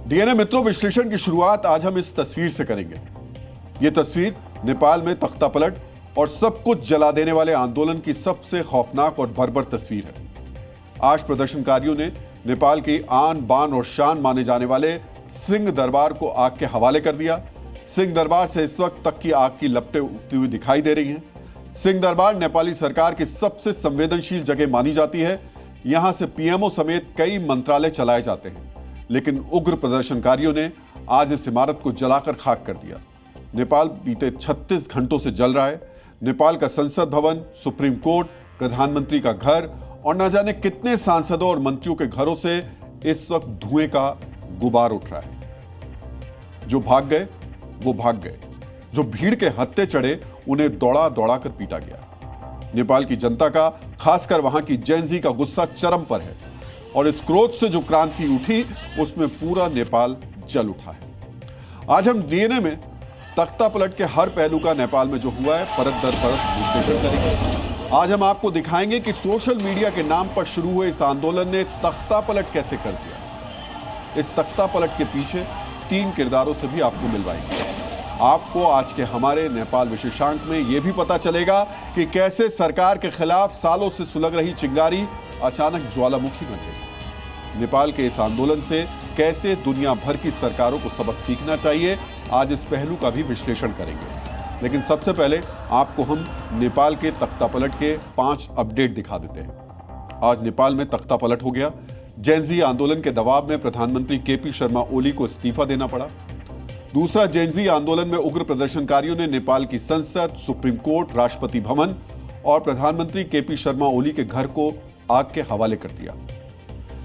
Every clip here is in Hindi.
डीएनए मित्रों, विश्लेषण की शुरुआत आज हम इस तस्वीर से करेंगे। यह तस्वीर नेपाल में तख्तापलट और सब कुछ जला देने वाले आंदोलन की सबसे खौफनाक और बर्बर तस्वीर है। आज प्रदर्शनकारियों ने नेपाल की आन बान और शान माने जाने वाले सिंह दरबार को आग के हवाले कर दिया। सिंह दरबार से इस वक्त तक की आग की लपटें उठती हुई दिखाई दे रही हैं। सिंह दरबार नेपाली सरकार की सबसे संवेदनशील जगह मानी जाती है। यहां से पीएमओ समेत कई मंत्रालय चलाए जाते हैं, लेकिन उग्र प्रदर्शनकारियों ने आज इस इमारत को जलाकर खाक कर दिया। नेपाल बीते 36 घंटों से जल रहा है। नेपाल का संसद भवन, सुप्रीम कोर्ट, प्रधानमंत्री का घर और न जाने कितने सांसदों और मंत्रियों के घरों से इस वक्त धुएं का गुबार उठ रहा है। जो भाग गए वो भाग गए, जो भीड़ के हत्थे चढ़े उन्हें दौड़ा दौड़ा कर पीटा गया। नेपाल की जनता का, खासकर वहां की जेनजी का गुस्सा चरम पर है और इस क्रोध से जो क्रांति उठी उसमें पूरा नेपाल जल उठा है। आज हम डीएनए में तख्तापलट के हर पहलू का नेपाल में जो हुआ है परत दर परत विश्लेषण करेंगे। आज हम आपको दिखाएंगे कि सोशल मीडिया के नाम पर शुरू हुए इस आंदोलन ने तख्तापलट कैसे कर दिया। इस तख्तापलट के पीछे 3 किरदारों से भी आपको मिलवाएंगे। आपको आज के हमारे नेपाल विशेषांक में यह भी पता चलेगा कि कैसे सरकार के खिलाफ सालों से सुलग रही चिंगारी अचानक ज्वालामुखी बन गई। नेपाल के इस आंदोलन से कैसे दुनिया भर की सरकारों को सबक सीखना चाहिए, आज इस पहलू का भी विश्लेषण करेंगे। लेकिन सबसे पहले आपको हम नेपाल के तख्तापलट के 5 अपडेट दिखा देते हैं। आज नेपाल में तख्तापलट हो गया। जेनजी आंदोलन के दबाव में प्रधानमंत्री केपी शर्मा ओली को इस्तीफा देना पड़ा। दूसरा, जेनजी आंदोलन में उग्र प्रदर्शनकारियों ने नेपाल की संसद, सुप्रीम कोर्ट, राष्ट्रपति भवन और प्रधानमंत्री केपी शर्मा ओली के घर को आग के हवाले कर दिया।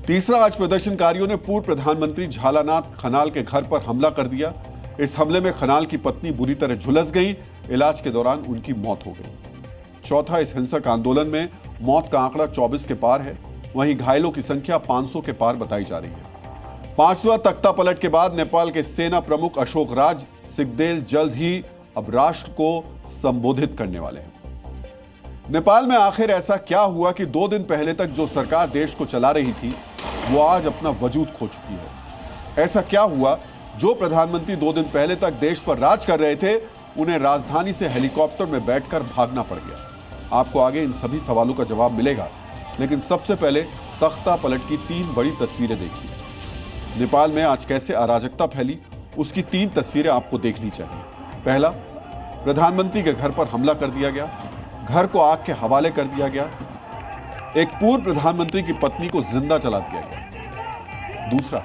तीसरा, आज प्रदर्शनकारियों ने पूर्व प्रधानमंत्री झालानाथ खनाल के घर पर हमला कर दिया। इस हमले में खनाल की पत्नी बुरी तरह झुलस गई। इलाज के दौरान उनकी मौत हो गई। चौथा, इस हिंसक आंदोलन में मौत का आंकड़ा 24 के पार है, वहीं घायलों की संख्या 500 के पार बताई जा रही है। 5वां तख्तापलट के बाद नेपाल के सेना प्रमुख अशोक राज सिंहदेल जल्द ही अब राष्ट्र को संबोधित करने वाले हैं। नेपाल में आखिर ऐसा क्या हुआ कि 2 दिन पहले तक जो सरकार देश को चला रही थी वो आज अपना वजूद खो चुकी है। ऐसा क्या हुआ जो प्रधानमंत्री 2 दिन पहले तक देश पर राज कर रहे थे, उन्हें राजधानी से हेलीकॉप्टर में बैठकर भागना पड़ गया। आपको आगे इन सभी सवालों का जवाब मिलेगा, लेकिन सबसे पहले तख्तापलट की 3 बड़ी तस्वीरें देखिए। नेपाल में आज कैसे अराजकता फैली, उसकी 3 तस्वीरें आपको देखनी चाहिए। पहला, प्रधानमंत्री के घर पर हमला कर दिया गया, घर को आग के हवाले कर दिया गया। एक पूर्व प्रधानमंत्री की पत्नी को जिंदा जला दिया गया। दूसरा,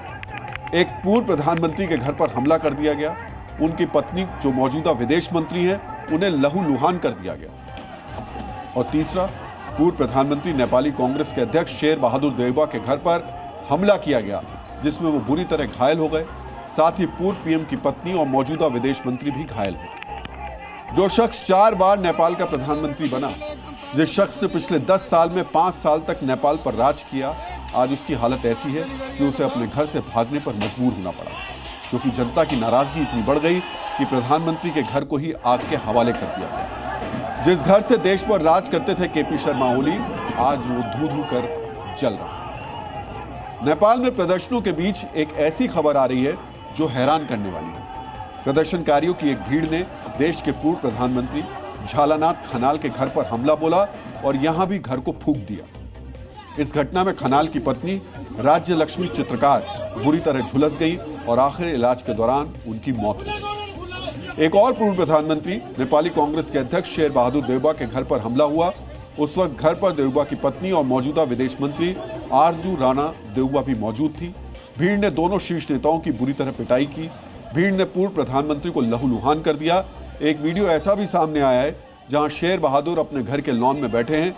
एक पूर्व प्रधानमंत्री के घर पर हमला कर दिया गया, उनकी पत्नी जो मौजूदा विदेश मंत्री हैं उन्हें लहूलुहान कर दिया गया। और तीसरा, पूर्व प्रधानमंत्री नेपाली कांग्रेस के अध्यक्ष शेर बहादुर देउबा के घर पर हमला किया गया, जिसमें वो बुरी तरह घायल हो गए। साथ ही पूर्व पीएम की पत्नी और मौजूदा विदेश मंत्री भी घायल हुए। जो शख्स 4 बार नेपाल का प्रधानमंत्री बना, जिस शख्स ने पिछले 10 साल में 5 साल तक नेपाल पर राज किया, आज उसकी हालत ऐसी है कि उसे अपने घर से भागने पर मजबूर होना पड़ा, क्योंकि जनता की नाराजगी इतनी बढ़ गई कि प्रधानमंत्री के घर को ही आग के हवाले कर दिया गया। जिस घर से देश पर राज करते थे केपी शर्मा ओली, आज वो धू धू कर जल रहा है। नेपाल में प्रदर्शनों के बीच एक ऐसी खबर आ रही है जो हैरान करने वाली है। प्रदर्शनकारियों की एक भीड़ ने देश के पूर्व प्रधानमंत्री झालानाथ खनाल के घर पर हमला बोला और यहां भी घर को फूंक दिया। इस घटना में खनाल की पत्नी राज्य लक्ष्मी चित्रकार बुरी तरह झुलस गई और आखिर इलाज के दौरान उनकी मौत हो गई। एक और पूर्व प्रधानमंत्री नेपाली कांग्रेस के अध्यक्ष शेर बहादुर देउबा के घर पर हमला हुआ। उस वक्त घर पर देउबा की पत्नी और मौजूदा विदेश मंत्री आरजू राणा देउबा भी मौजूद थी। भीड़ ने दोनों शीर्ष नेताओं की बुरी तरह पिटाई की। भीड़ ने पूर्व प्रधानमंत्री को लहूलुहान कर दिया। एक वीडियो ऐसा भी सामने आया है जहां शेर बहादुर अपने घर के लॉन में बैठे हैं,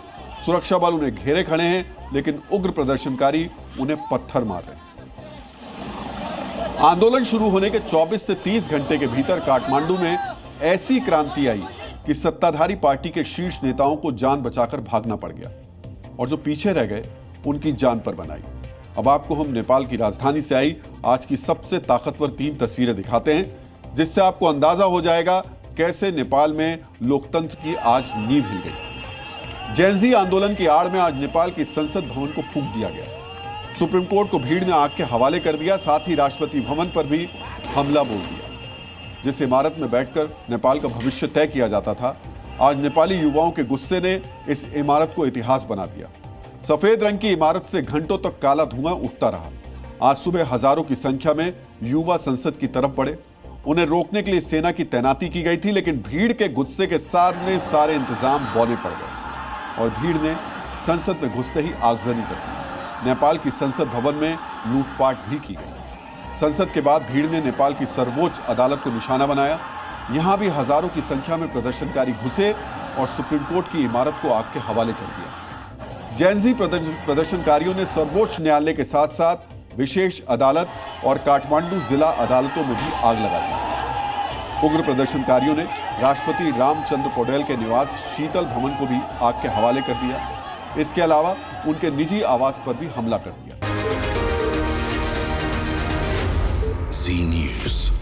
सुरक्षा बल उन्हें घेरे खड़े हैं, लेकिन उग्र प्रदर्शनकारी उन्हें पत्थर मार रहे हैं। आंदोलन शुरू होने के 24 से 30 घंटे के भीतर काठमांडू में ऐसी क्रांति आई कि सत्ताधारी पार्टी के शीर्ष नेताओं को जान बचाकर भागना पड़ गया और जो पीछे रह गए उनकी जान पर बनाई। अब आपको हम नेपाल की राजधानी से आई आज की सबसे ताकतवर 3 तस्वीरें दिखाते हैं, जिससे आपको अंदाजा हो जाएगा कैसे नेपाल में लोकतंत्र की आज नींव हिल गई। जेनजी आंदोलन की आड़ में आज नेपाल की संसद भवन को फूंक दिया गया। सुप्रीम कोर्ट को भीड़ ने आग के हवाले कर दिया। साथ ही राष्ट्रपति भवन पर भी हमला बोल दिया। जिस इमारत में बैठकर नेपाल का भविष्य तय किया जाता था, आज नेपाली युवाओं के गुस्से ने इस इमारत को इतिहास बना दिया। सफेद रंग की इमारत से घंटों तक काला धुआं उठता रहा। आज सुबह हजारों की संख्या में युवा संसद की तरफ बढ़े। उन्हें रोकने के लिए सेना की तैनाती की गई थी, लेकिन भीड़ के गुस्से के सारे इंतजाम बौने पड़ गए और भीड़ ने संसद में घुसते ही आगजनी कर दी। नेपाल की संसद भवन में लूटपाट भी की गई। संसद के बाद भीड़ ने नेपाल की सर्वोच्च अदालत को निशाना बनाया। यहां भी हजारों की संख्या में प्रदर्शनकारी घुसे और सुप्रीम कोर्ट की इमारत को आग के हवाले कर दिया। जैनजी प्रदर्शनकारियों ने सर्वोच्च न्यायालय के साथ साथ विशेष अदालत और काठमांडू जिला अदालतों में भी आग लगा दी। उग्र प्रदर्शनकारियों ने राष्ट्रपति रामचंद्र पौडेल के निवास शीतल भवन को भी आग के हवाले कर दिया। इसके अलावा उनके निजी आवास पर भी हमला कर दिया। Zee News.